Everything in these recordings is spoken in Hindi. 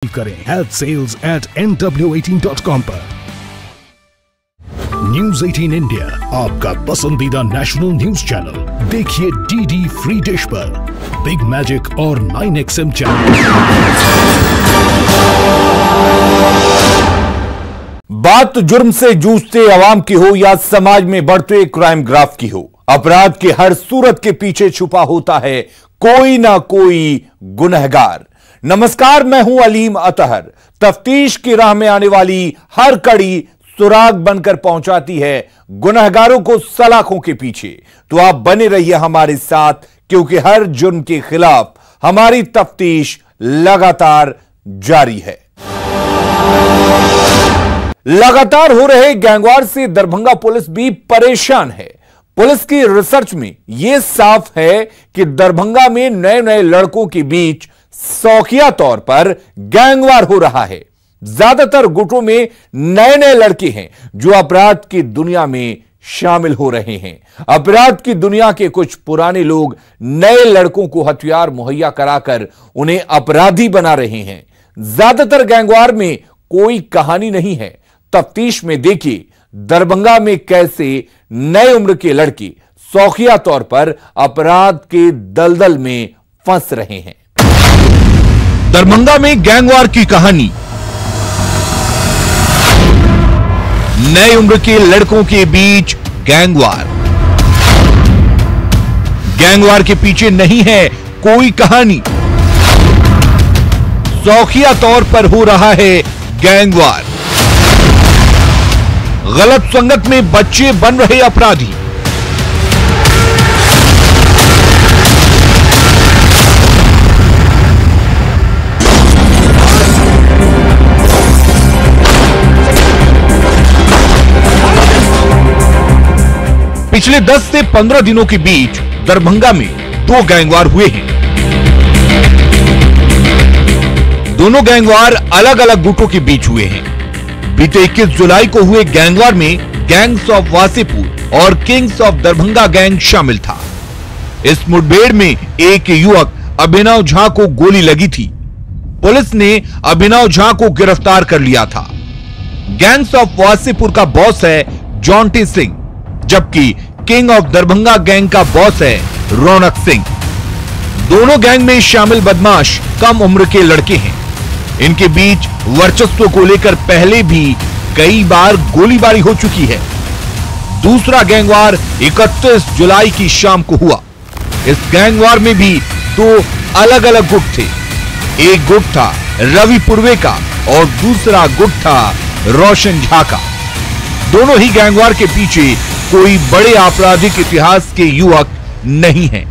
करें healthsales@nw18.com पर। न्यूज 18 इंडिया आपका पसंदीदा नेशनल न्यूज चैनल। देखिए डीडी फ्री डिश पर, बिग मैजिक और 9XM चैनल। बात जुर्म से जूझते अवाम की हो या समाज में बढ़ते क्राइम ग्राफ की हो, अपराध के हर सूरत के पीछे छुपा होता है कोई ना कोई गुनहगार। नमस्कार, मैं हूं अलीम अतहर। तफ्तीश की राह में आने वाली हर कड़ी सुराग बनकर पहुंचाती है गुनहगारों को सलाखों के पीछे। तो आप बने रहिए हमारे साथ, क्योंकि हर जुर्म के खिलाफ हमारी तफ्तीश लगातार जारी है। लगातार हो रहे गैंगवार से दरभंगा पुलिस भी परेशान है। पुलिस की रिसर्च में यह साफ है कि दरभंगा में नए नए लड़कों के बीच शौकिया तौर पर गैंगवार हो रहा है। ज्यादातर गुटों में नए नए लड़के हैं जो अपराध की दुनिया में शामिल हो रहे हैं। अपराध की दुनिया के कुछ पुराने लोग नए लड़कों को हथियार मुहैया कराकर उन्हें अपराधी बना रहे हैं। ज्यादातर गैंगवार में कोई कहानी नहीं है। तफ्तीश में देखिए दरभंगा में कैसे नए उम्र के लड़के शौकिया तौर पर अपराध के दलदल में फंस रहे हैं। दरभंगा में गैंगवार की कहानी। नए उम्र के लड़कों के बीच गैंगवार। गैंगवार के पीछे नहीं है कोई कहानी, शौकिया तौर पर हो रहा है गैंगवार। गलत संगत में बच्चे बन रहे अपराधी। पिछले 10 से 15 दिनों के बीच दरभंगा में 2 गैंगवार हुए हैं। दोनों गैंगवार अलग अलग गुटों के बीच हुए हैं। बीते 21 जुलाई को हुए गैंगवार में गैंग्स ऑफ वासेपुर और किंग्स ऑफ दरभंगा गैंग शामिल था। इस मुठभेड़ में एक युवक अभिनव झा को गोली लगी थी। पुलिस ने अभिनव झा को गिरफ्तार कर लिया था। गैंग्स ऑफ वासेपुर का बॉस है जॉन्टी सिंह, जबकि किंग ऑफ दरभंगा गैंग का बॉस है रौनक सिंह। दोनों गैंग में शामिल बदमाश कम उम्र के लड़के हैं। इनके बीच वर्चस्व को लेकर पहले भी कई बार गोलीबारी हो चुकी है। दूसरा गैंगवार 31 जुलाई की शाम को हुआ। इस गैंगवार में भी 2 अलग अलग गुट थे। एक गुट था रवि पुरवे का और दूसरा गुट था रोशन झा का। दोनों ही गैंगवार के पीछे कोई बड़े आपराधिक इतिहास के युवक नहीं हैं।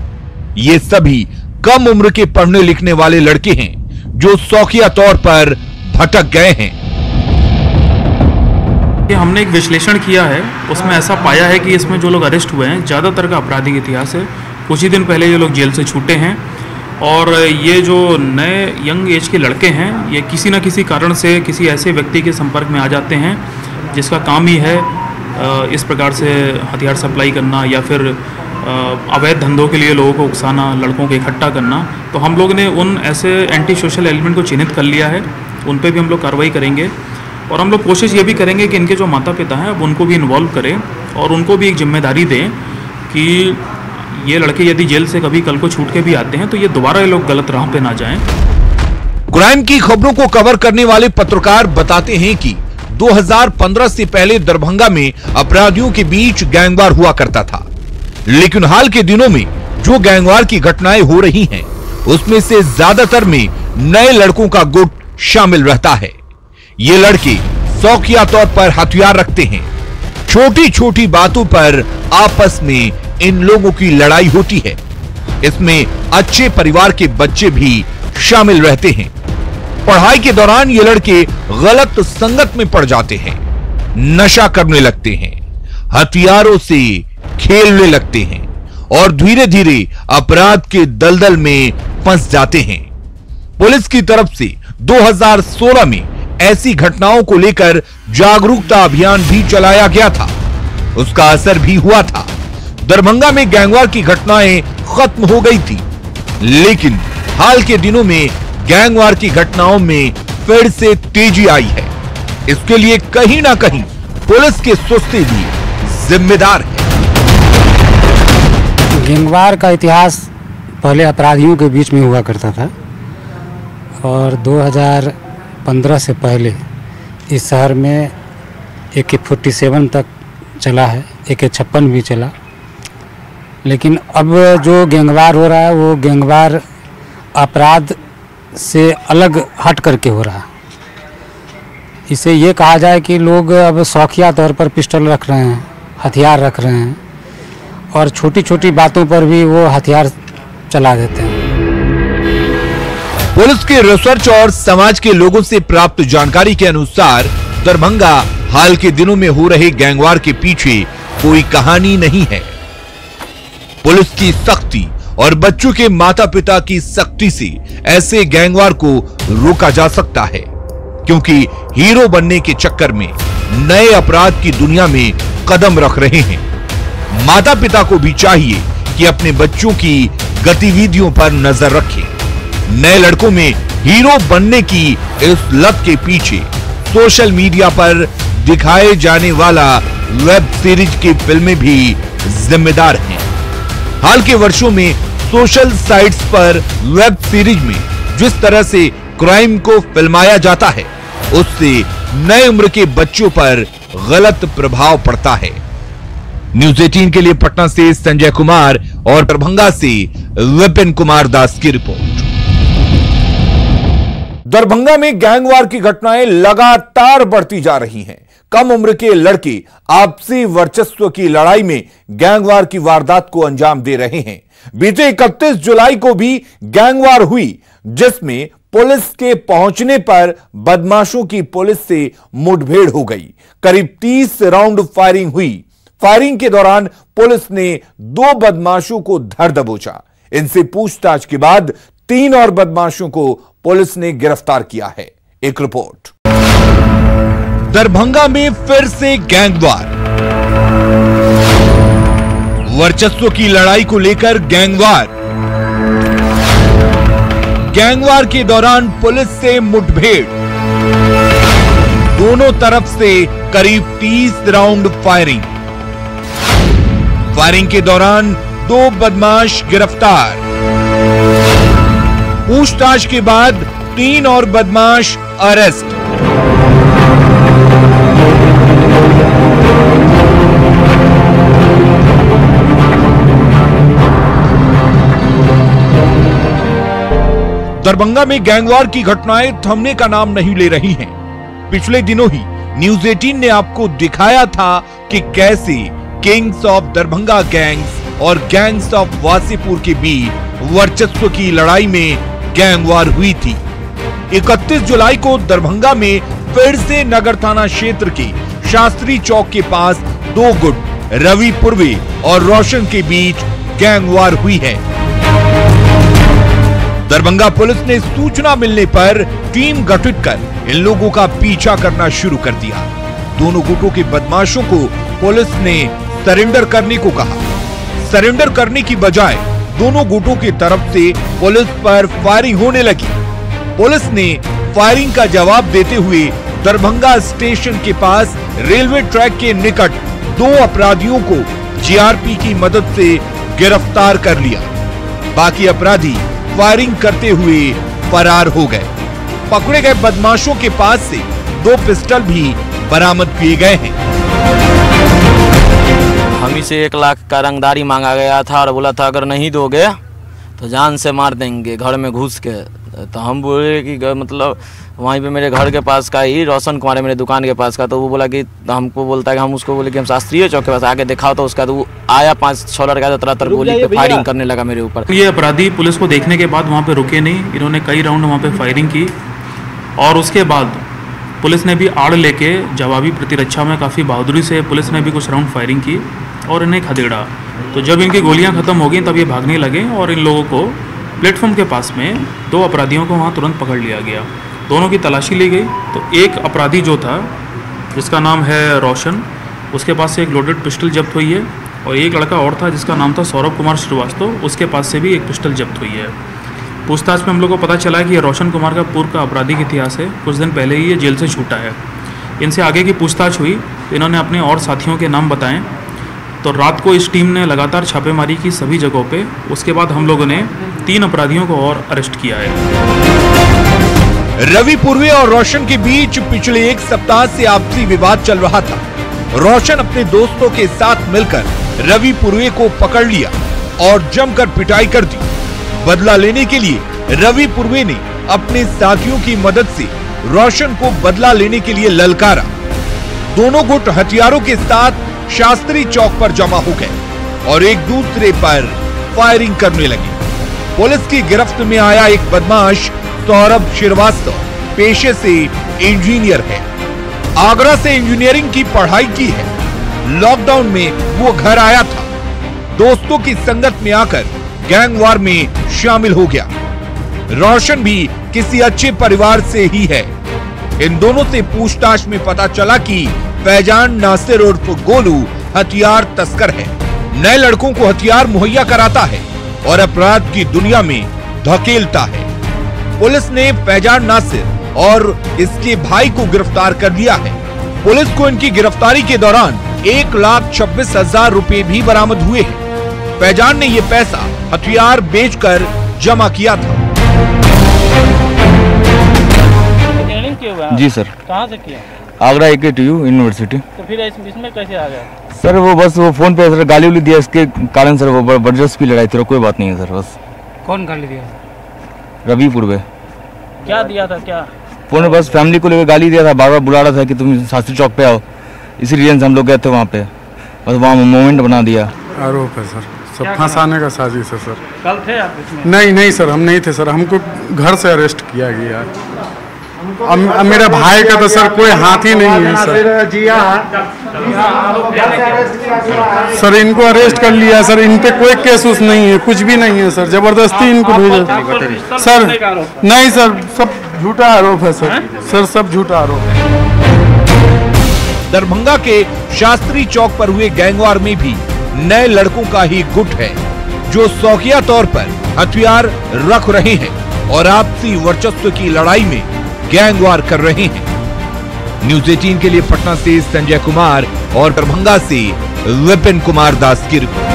ये सभी कम उम्र के पढ़ने लिखने वाले लड़के हैं जो शौकिया तौर पर भटक गए हैं। हमने एक विश्लेषण किया है, उसमें ऐसा पाया है कि इसमें जो लोग अरेस्ट हुए हैं ज्यादातर का आपराधिक इतिहास है। कुछ ही दिन पहले ये लोग जेल से छूटे हैं और ये जो नए यंग एज के लड़के हैं ये किसी न किसी कारण से किसी ऐसे व्यक्ति के संपर्क में आ जाते हैं जिसका काम ही है इस प्रकार से हथियार सप्लाई करना या फिर अवैध धंधों के लिए लोगों को उकसाना, लड़कों को इकट्ठा करना। तो हम लोग ने उन ऐसे एंटी सोशल एलिमेंट को चिन्हित कर लिया है। उन पे भी हम लोग कार्रवाई करेंगे और हम लोग कोशिश ये भी करेंगे कि इनके जो माता पिता हैं अब उनको भी इन्वॉल्व करें और उनको भी एक जिम्मेदारी दें कि ये लड़के यदि जेल से कभी कल को छूट के भी आते हैं तो ये दोबारा ये लोग गलत राह पे ना जाएं। क्राइम की खबरों को कवर करने वाले पत्रकार बताते हैं कि 2015 से पहले दरभंगा में अपराधियों के बीच गैंगवार हुआ करता था, लेकिन हाल के दिनों में जो गैंगवार की घटनाएं हो रही हैं, उसमें से ज्यादातर में नए लड़कों का गुट शामिल रहता है। ये लड़के शौकिया तौर पर हथियार रखते हैं। छोटी छोटी बातों पर आपस में इन लोगों की लड़ाई होती है। इसमें अच्छे परिवार के बच्चे भी शामिल रहते हैं। पढ़ाई के दौरान ये लड़के गलत संगत में पड़ जाते हैं, नशा करने लगते हैं, हथियारों से खेलने लगते हैं और धीरे धीरे अपराध के दलदल में फंस जाते हैं। पुलिस की तरफ से 2016 में ऐसी घटनाओं को लेकर जागरूकता अभियान भी चलाया गया था। उसका असर भी हुआ था। दरभंगा में गैंगवार की घटनाएं खत्म हो गई थी, लेकिन हाल के दिनों में गैंगवार की घटनाओं में फिर से तेजी आई है। इसके लिए कहीं ना कहीं पुलिस की सुस्ती भी जिम्मेदार है। गैंगवार का इतिहास पहले अपराधियों के बीच में हुआ करता था और 2015 से पहले इस शहर में AK-47 तक चला है, AK-56 भी चला। लेकिन अब जो गैंगवार हो रहा है वो गैंगवार अपराध से अलग हट करके हो रहा है। इसे ये कहा जाए कि लोग अब शौकिया तौर पर पिस्टल रख रहे हैं, हथियार रख रहे हैं और छोटी छोटी बातों पर भी वो हथियार चला देते हैं। पुलिस के रिसर्च और समाज के लोगों से प्राप्त जानकारी के अनुसार दरभंगा हाल के दिनों में हो रहे गैंगवार के पीछे कोई कहानी नहीं है। पुलिस की सख्ती और बच्चों के माता पिता की सख्ती से ऐसे गैंगवार को रोका जा सकता है, क्योंकि हीरो बनने के चक्कर में नए अपराध की दुनिया में कदम रख रहे हैं। माता पिता को भी चाहिए कि अपने बच्चों की गतिविधियों पर नजर रखें। नए लड़कों में हीरो बनने की इस लत के पीछे सोशल मीडिया पर दिखाए जाने वाला वेब सीरीज की फिल्में भी जिम्मेदार हैं। हाल के वर्षों में सोशल साइट्स पर वेब सीरीज में जिस तरह से क्राइम को फिल्माया जाता है, उससे नए उम्र के बच्चों पर गलत प्रभाव पड़ता है। न्यूज़ 18 के लिए पटना से संजय कुमार और दरभंगा से विपिन कुमार दास की रिपोर्ट। दरभंगा में गैंगवार की घटनाएं लगातार बढ़ती जा रही हैं। कम उम्र के लड़के आपसी वर्चस्व की लड़ाई में गैंगवार की वारदात को अंजाम दे रहे हैं। बीते 31 जुलाई को भी गैंगवार हुई, जिसमें पुलिस के पहुंचने पर बदमाशों की पुलिस से मुठभेड़ हो गई। करीब 30 राउंड फायरिंग हुई। फायरिंग के दौरान पुलिस ने 2 बदमाशों को धर दबोचा। इनसे पूछताछ के बाद 3 और बदमाशों को पुलिस ने गिरफ्तार किया है। एक रिपोर्ट। दरभंगा में फिर से गैंगवार। वर्चस्व की लड़ाई को लेकर गैंगवार। गैंगवार के दौरान पुलिस से मुठभेड़। दोनों तरफ से करीब 30 राउंड फायरिंग। फायरिंग के दौरान 2 बदमाश गिरफ्तार। पूछताछ के बाद 3 और बदमाश अरेस्ट। दरभंगा में गैंगवार की घटनाएं थमने का नाम नहीं ले रही हैं। पिछले दिनों ही न्यूज़ 18 ने आपको दिखाया था कि कैसे किंग्स ऑफ दरभंगा गैंग्स और गैंग्स ऑफ वासीपुर के बीच वर्चस्व की लड़ाई में गैंगवार हुई थी। 31 जुलाई को दरभंगा में फिर से नगर थाना क्षेत्र के शास्त्री चौक के पास 2 गुट रवि पूर्वे और रोशन के बीच गैंगवार हुई है। दरभंगा पुलिस ने सूचना मिलने पर टीम गठित कर इन लोगों का पीछा करना शुरू कर दिया। दोनों गुटों के बदमाशों को पुलिस ने सरेंडर करने को कहा। सरेंडर करने की बजाय दोनों गुटों की तरफ से पुलिस पर फायरिंग होने लगी। पुलिस ने फायरिंग का जवाब देते हुए दरभंगा स्टेशन के पास रेलवे ट्रैक के निकट 2 अपराधियों को जीआरपी की मदद से गिरफ्तार कर लिया। बाकी अपराधी फायरिंग करते हुए फरार हो गए। पकड़े गए बदमाशों के पास से 2 पिस्टल भी बरामद किए गए हैं। हम से 1 लाख का रंगदारी मांगा गया था और बोला था अगर नहीं दोगे तो जान से मार देंगे घर में घुस के। तो हम बोले कि मतलब वहीं पे मेरे घर के पास का ही रोशन कुमार है, मेरे दुकान के पास का। तो वो बोला कि हमको बोलता है कि हम उसको बोले कि हम शास्त्रीय चौक के पास आके दिखाओ। तो उसका तो वो आया 5-6 लड़का तरह गोली पे फायरिंग करने लगा मेरे ऊपर। ये अपराधी पुलिस को देखने के बाद वहाँ पे रुके नहीं, इन्होंने कई राउंड वहाँ पे फायरिंग की और उसके बाद पुलिस ने भी आड़ लेके जवाबी प्रतिरक्षा में काफ़ी बहादुरी से पुलिस ने भी कुछ राउंड फायरिंग की और इन्हें खदेड़ा। तो जब इनकी गोलियां ख़त्म हो गई तब ये भागने लगे और इन लोगों को प्लेटफॉर्म के पास में 2 अपराधियों को वहाँ तुरंत पकड़ लिया गया। दोनों की तलाशी ली गई तो एक अपराधी जो था जिसका नाम है रोशन, उसके पास से एक लोडेड पिस्टल जब्त हुई है और एक लड़का और था जिसका नाम था सौरभ कुमार श्रीवास्तव, उसके पास से भी एक पिस्टल जब्त हुई है। पूछताछ में हम लोग को पता चला कि ये रोशन कुमार का पूर्व का आपराधिक इतिहास है। कुछ दिन पहले ही ये जेल से छूटा है। इनसे आगे की पूछताछ हुई तो इन्होंने अपने और साथियों के नाम बताएं। तो रात को इस टीम ने लगातार छापेमारी की सभी जगहों पे। उसके बाद हम लोगों ने 3 अपराधियों को और अरेस्ट किया है। रवि पूर्वे और रोशन के बीच पिछले 1 सप्ताह से आपसी विवाद चल रहा था। रोशन अपने दोस्तों के साथ मिलकर रवि पूर्वे को पकड़ लिया और जमकर पिटाई कर दी। बदला लेने के लिए रवि पूर्वे ने अपने साथियों की मदद से रोशन को बदला लेने के लिए ललकारा। दोनों गुट हथियारों के साथ शास्त्री चौक पर जमा हो गए और एक दूसरे पर फायरिंग करने लगे। पुलिस की गिरफ्त में आया एक बदमाश सौरभ श्रीवास्तव पेशे से इंजीनियर है। आगरा से इंजीनियरिंग की पढ़ाई की है। लॉकडाउन में वो घर आया था। दोस्तों की संगत में आकर गैंगवार में शामिल हो गया। रोशन भी किसी अच्छे परिवार से ही है। इन दोनों से पूछताछ में पता चला कि फैजान नासिर उर्फ गोलू हथियार तस्कर है। नए लड़कों को हथियार मुहैया कराता है और अपराध की दुनिया में धकेलता है। पुलिस ने फैजान नासिर और इसके भाई को गिरफ्तार कर लिया है। पुलिस को इनकी गिरफ्तारी के दौरान 1,26,000 रुपए भी बरामद हुए हैं। फैजान ने ये पैसा हथियार बेचकर जमा किया था। जी सर। कहाँ से किया? Agra AKTU university. तो फिर इसमें कैसे आ गया? सर वो बस वो फोन पे सर गाली उली दिया, इसके कारण सर वो बर्जस की लड़ाई थी। कोई बात नहीं है सर। बस कौन गाली दिया? रवि पूर्वे। क्या दिया था? क्या फोन बस फैमिली को लेकर गाली दिया था। बार बार बुला रहा था कि तुम शास्त्री चौक पे आओ। इसी रीजन से हम लोग गए थे वहाँ पे। बस वहाँ मोमेंट बना दिया। आरोप है सर, सब फंसाने का साजिश है सर। कल थे आप इसमें? नहीं सर, हम नहीं थे सर। हमको घर से अरेस्ट किया गया। अब मेरे भाई का तो सर कोई हाथ ही नहीं है सर। सर इनको अरेस्ट कर लिया सर। इन पे कोई केस उस नहीं है, कुछ भी नहीं है सर। जबरदस्ती इनको भेजा सर। नहीं सर, सब झूठा आरोप है सर। सर सब झूठा आरोप है। दरभंगा के शास्त्री चौक पर हुए गैंगवार में भी नए लड़कों का ही गुट है जो शौकिया तौर पर हथियार रख रहे हैं और आपसी वर्चस्व की लड़ाई में गैंगवार कर रहे हैं। न्यूज़ 18 के लिए पटना से संजय कुमार और दरभंगा से विपिन कुमार दास की रिपोर्ट।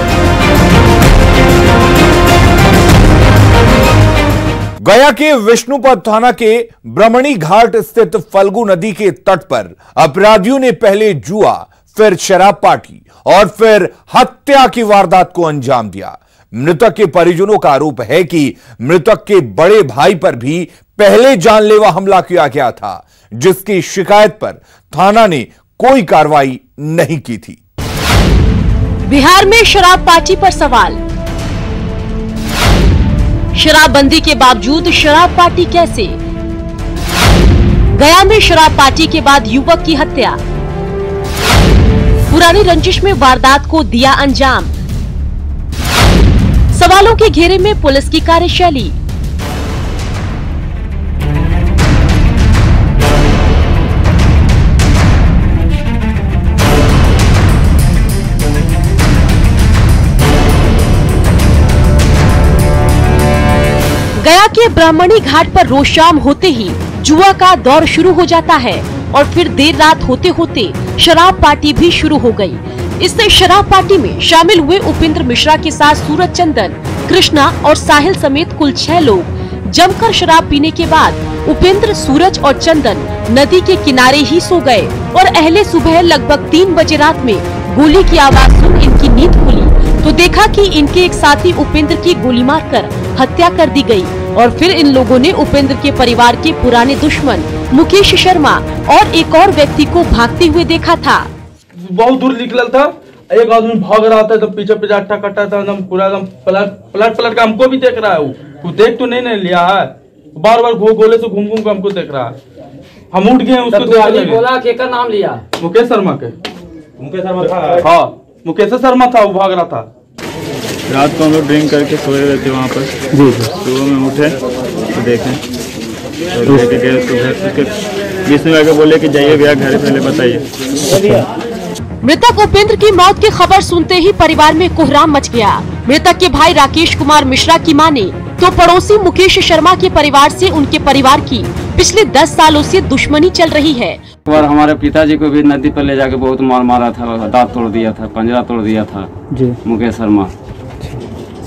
गया के विष्णुपद थाना के ब्रह्मणी घाट स्थित फल्गु नदी के तट पर अपराधियों ने पहले जुआ, फिर शराब पार्टी और फिर हत्या की वारदात को अंजाम दिया। मृतक के परिजनों का आरोप है कि मृतक के बड़े भाई पर भी पहले जानलेवा हमला किया गया था, जिसकी शिकायत पर थाना ने कोई कार्रवाई नहीं की थी। बिहार में शराब पार्टी पर सवाल। शराबबंदी के बावजूद शराब पार्टी कैसे? गया में शराब पार्टी के बाद युवक की हत्या। पुरानी रंजिश में वारदात को दिया अंजाम। सवालों के घेरे में पुलिस की कार्यशैली। गया के ब्राह्मणी घाट पर रोज शाम होते ही जुआ का दौर शुरू हो जाता है और फिर देर रात होते होते शराब पार्टी भी शुरू हो गई। इससे शराब पार्टी में शामिल हुए उपेंद्र मिश्रा के साथ सूरज चंदन, कृष्णा और साहिल समेत कुल 6 लोग जमकर शराब पीने के बाद उपेंद्र, सूरज और चंदन नदी के किनारे ही सो गए और अहले सुबह लगभग 3 बजे रात में गोली की आवाज सुन इनकी नींद खुली तो देखा कि इनके एक साथी उपेंद्र की गोली मारकर हत्या कर दी गई। और फिर इन लोगों ने उपेंद्र के परिवार के पुराने दुश्मन मुकेश शर्मा और एक और व्यक्ति को भागते हुए देखा था। बहुत दूर निकल था, एक आदमी भाग रहा था तो पीछे पीछे अट्ठा कट्टा था, एकदम पूरा एकदम पलट के हमको भी देख रहा है। वो देख तो नहीं लिया है, बार बार गोले से घूम के हमको देख रहा है। हम उठ गए उसको बोला कि का नाम लिया मुकेश शर्मा के। मुकेश शर्मा था? हाँ मुकेश शर्मा था, वो भाग रहा था। रात को हम लोग ड्रिंक करके सोए हुए थे वहाँ पर। जी सुबह में उठे तो देखें तो लेके गए उसको घर। उसके बीच में आके बोले कि जाइए भैया घर, पहले बताइए। मृतक उपेंद्र की मौत की खबर सुनते ही परिवार में कोहराम मच गया। मृतक के भाई राकेश कुमार मिश्रा की माने तो पड़ोसी मुकेश शर्मा के परिवार से उनके परिवार की पिछले 10 सालों से दुश्मनी चल रही है। एक बार हमारे पिताजी को भी नदी पर ले जाके बहुत मार मारा था, दांत तोड़ दिया था, पंजरा तोड़ दिया था जी मुकेश शर्मा।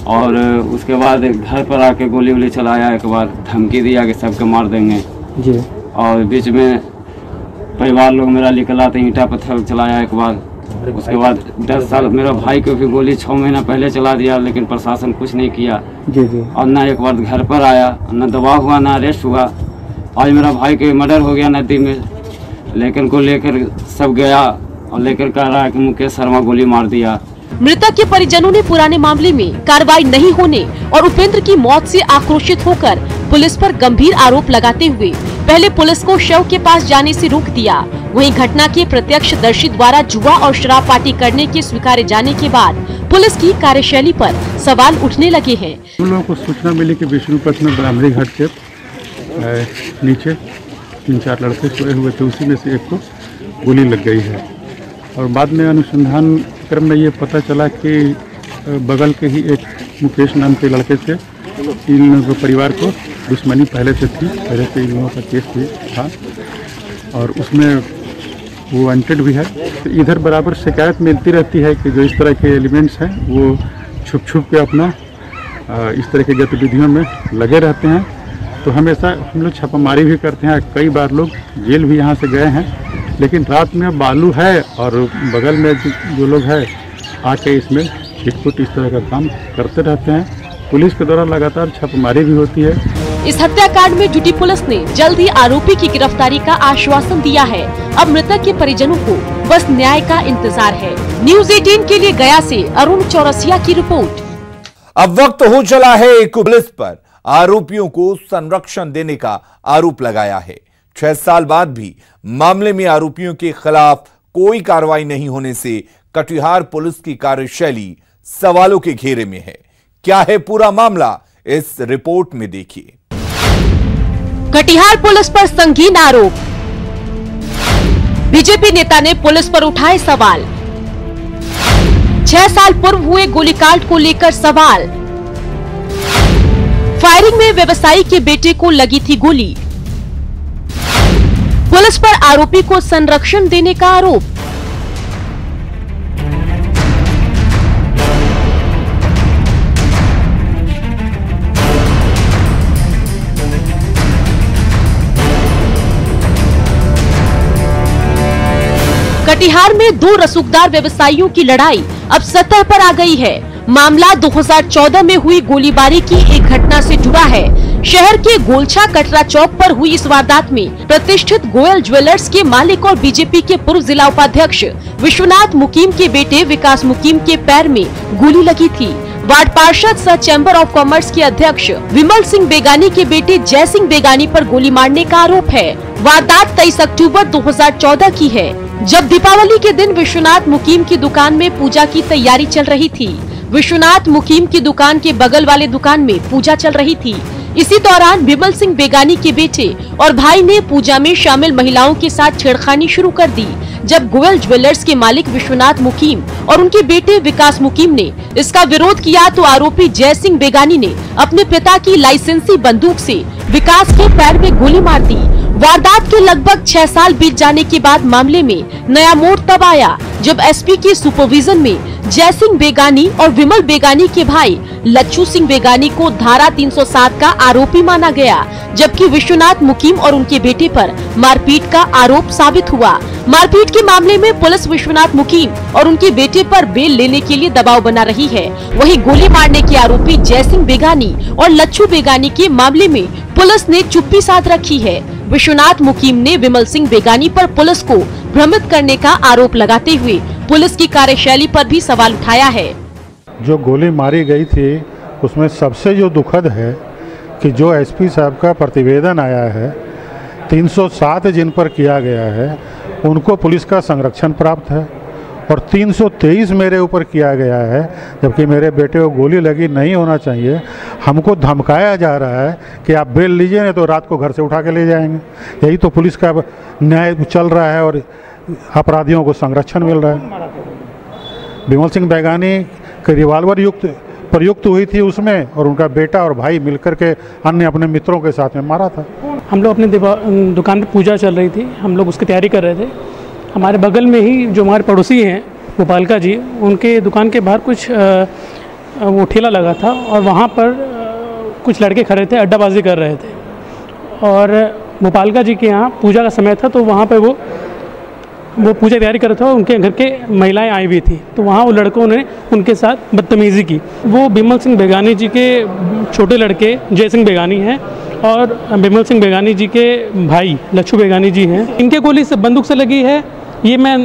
और उसके बाद घर पर आके गोली वोली चलाया, एक बार धमकी दिया कि सबके मार देंगे जी। और बीच में परिवार लोग मेरा निकला तो ईंटा पत्थर चलाया एक बार। उसके बाद 10 साल मेरा भाई को भी गोली 6 महीना पहले चला दिया, लेकिन प्रशासन कुछ नहीं किया जी जी। और ना एक बार घर पर आया, ना दबाव हुआ, ना अरेस्ट हुआ। आज मेरा भाई के मर्डर हो गया नदी में, लेकिन को लेकर सब गया और लेकर कह रहा है कि मुकेश शर्मा गोली मार दिया। मृतक के परिजनों ने पुराने मामले में कार्रवाई नहीं होने और उपेंद्र की मौत से आक्रोशित होकर पुलिस पर गंभीर आरोप लगाते हुए पहले पुलिस को शव के पास जाने से रोक दिया। वहीं घटना के प्रत्यक्षदर्शी द्वारा जुआ और शराब पार्टी करने के स्वीकारे जाने के बाद पुलिस की कार्यशैली पर सवाल उठने लगे हैं। हम लोगों को सूचना मिली कि विष्णुपथ में ब्राह्मणी घाट के नीचे 3-4 लड़के सोए हुए थे, उसी में से एक को गोली लग गई है। और बाद में अनुसंधान क्रम में ये पता चला कि बगल के ही एक मुकेश नाम के लड़के से इन परिवार को दुश्मनी पहले से थी, पहले से इन लोगों का केस भी था और उसमें वो वांटेड भी है। तो इधर बराबर शिकायत मिलती रहती है कि जो इस तरह के एलिमेंट्स हैं वो छुप छुप के अपना इस तरह की गतिविधियों में लगे रहते हैं। तो हमेशा हम लोग छापामारी भी करते हैं, कई बार लोग जेल भी यहाँ से गए हैं। लेकिन रात में बालू है और बगल में जो लोग हैं आके इसमें छिटपुट इस तरह का काम करते रहते हैं। पुलिस के द्वारा लगातार छापेमारी भी होती है। इस हत्याकांड में जुटी पुलिस ने जल्द ही आरोपी की गिरफ्तारी का आश्वासन दिया है। अब मृतक के परिजनों को बस न्याय का इंतजार है। न्यूज़ 18 के लिए गया से अरुण चौरसिया की रिपोर्ट। अब वक्त हो चला है एक पुलिस पर आरोपियों को संरक्षण देने का आरोप लगाया है। 6 साल बाद भी मामले में आरोपियों के खिलाफ कोई कार्रवाई नहीं होने से कटिहार पुलिस की कार्यशैली सवालों के घेरे में है। क्या है पूरा मामला, इस रिपोर्ट में देखिए। कटिहार पुलिस पर संगीन आरोप। बीजेपी नेता ने पुलिस पर उठाए सवाल। 6 साल पूर्व हुए गोलीकांड को लेकर सवाल। फायरिंग में व्यवसायी के बेटे को लगी थी गोली। पुलिस पर आरोपी को संरक्षण देने का आरोप। कटिहार में 2 रसूखदार व्यवसायियों की लड़ाई अब सतह पर आ गई है। मामला 2014 में हुई गोलीबारी की एक घटना से जुड़ा है। शहर के गोलछा कटरा चौक पर हुई इस वारदात में प्रतिष्ठित गोयल ज्वेलर्स के मालिक और बीजेपी के पूर्व जिला उपाध्यक्ष विश्वनाथ मुकीम के बेटे विकास मुकीम के पैर में गोली लगी थी। वार्ड पार्षद सह चैम्बर ऑफ कॉमर्स के अध्यक्ष विमल सिंह बेगानी के बेटे जय सिंह बेगानी पर गोली मारने का आरोप है। वारदात 23 अक्टूबर 2014 की है, जब दीपावली के दिन विश्वनाथ मुकीम की दुकान में पूजा की तैयारी चल रही थी। विश्वनाथ मुकीम की दुकान के बगल वाले दुकान में पूजा चल रही थी। इसी दौरान विमल सिंह बेगानी के बेटे और भाई ने पूजा में शामिल महिलाओं के साथ छेड़खानी शुरू कर दी। जब गोयल ज्वेलर्स के मालिक विश्वनाथ मुकीम और उनके बेटे विकास मुकीम ने इसका विरोध किया तो आरोपी जय सिंह बेगानी ने अपने पिता की लाइसेंसी बंदूक से विकास के पैर में गोली मार दी। वारदात के लगभग 6 साल बीत जाने के बाद मामले में नया मोड़ तब आया जब एसपी के सुपरविजन में जय सिंह बेगानी और विमल बेगानी के भाई लच्छू सिंह बेगानी को धारा 307 का आरोपी माना गया, जबकि विश्वनाथ मुकीम और उनके बेटे पर मारपीट का आरोप साबित हुआ। मारपीट के मामले में पुलिस विश्वनाथ मुकीम और उनके बेटे पर बेल लेने के लिए दबाव बना रही है। वहीं गोली मारने के आरोपी जय सिंह बेगानी और लच्छू बेगानी के मामले में पुलिस ने चुप्पी साध रखी है। विश्वनाथ मुकीम ने विमल सिंह बेगानी पर पुलिस को भ्रमित करने का आरोप लगाते हुए पुलिस की कार्यशैली पर भी सवाल उठाया है। जो गोली मारी गई थी उसमें सबसे जो दुखद है कि जो एसपी साहब का प्रतिवेदन आया है 307 जिन पर किया गया है उनको पुलिस का संरक्षण प्राप्त है और 323 मेरे ऊपर किया गया है, जबकि मेरे बेटे को गोली लगी नहीं होना चाहिए। हमको धमकाया जा रहा है कि आप बेल लीजिए नहीं तो रात को घर से उठा के ले जाएंगे। यही तो पुलिस का न्याय चल रहा है और अपराधियों को संरक्षण मिल रहा है। विमल सिंह बेगानी के रिवाल्वर युक्त प्रयुक्त हुई थी उसमें, और उनका बेटा और भाई मिलकर के अन्य अपने मित्रों के साथ में मारा था। हम लोग अपनी दुकान पे पूजा चल रही थी, हम लोग उसकी तैयारी कर रहे थे। हमारे बगल में ही जो हमारे पड़ोसी हैं गोपालका जी, उनके दुकान के बाहर कुछ वो ठेला लगा था और वहाँ पर कुछ लड़के खड़े थे, अड्डाबाजी कर रहे थे। और गोपालका जी के यहाँ पूजा का समय था, तो वहाँ पर वो पूजा तैयारी कर रहा था। उनके घर के महिलाएं आई हुई थी, तो वहाँ वो लड़कों ने उनके साथ बदतमीज़ी की। वो बिमल सिंह बेगानी जी के छोटे लड़के जय सिंह बेगानी हैं और बिमल सिंह बेगानी जी के भाई लच्छू बेगानी जी हैं। इनके गोली से बंदूक से लगी है, ये मैं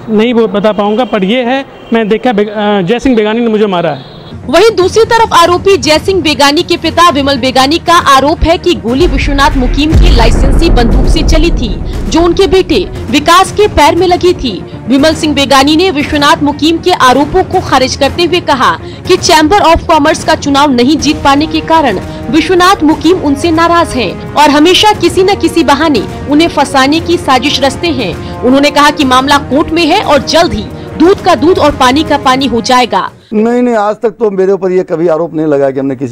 नहीं बता पाऊँगा, पर ये है मैं देखा जय सिंह बेगानी ने मुझे मारा है। वहीं दूसरी तरफ आरोपी जयसिंह बेगानी के पिता विमल बेगानी का आरोप है कि गोली विश्वनाथ मुकीम की लाइसेंसी बंदूक से चली थी, जो उनके बेटे विकास के पैर में लगी थी। विमल सिंह बेगानी ने विश्वनाथ मुकीम के आरोपों को खारिज करते हुए कहा कि चैम्बर ऑफ कॉमर्स का चुनाव नहीं जीत पाने के कारण विश्वनाथ मुकीम उनसे नाराज हैं और हमेशा किसी न किसी बहाने उन्हें फंसाने की साजिश रचते हैं। उन्होंने कहा कि मामला कोर्ट में है और जल्द ही दूध का दूध और पानी का पानी हो जाएगा। नहीं, आज तक तो मेरे ऊपर ये कभी आरोप नहीं लगा कि हमने किसी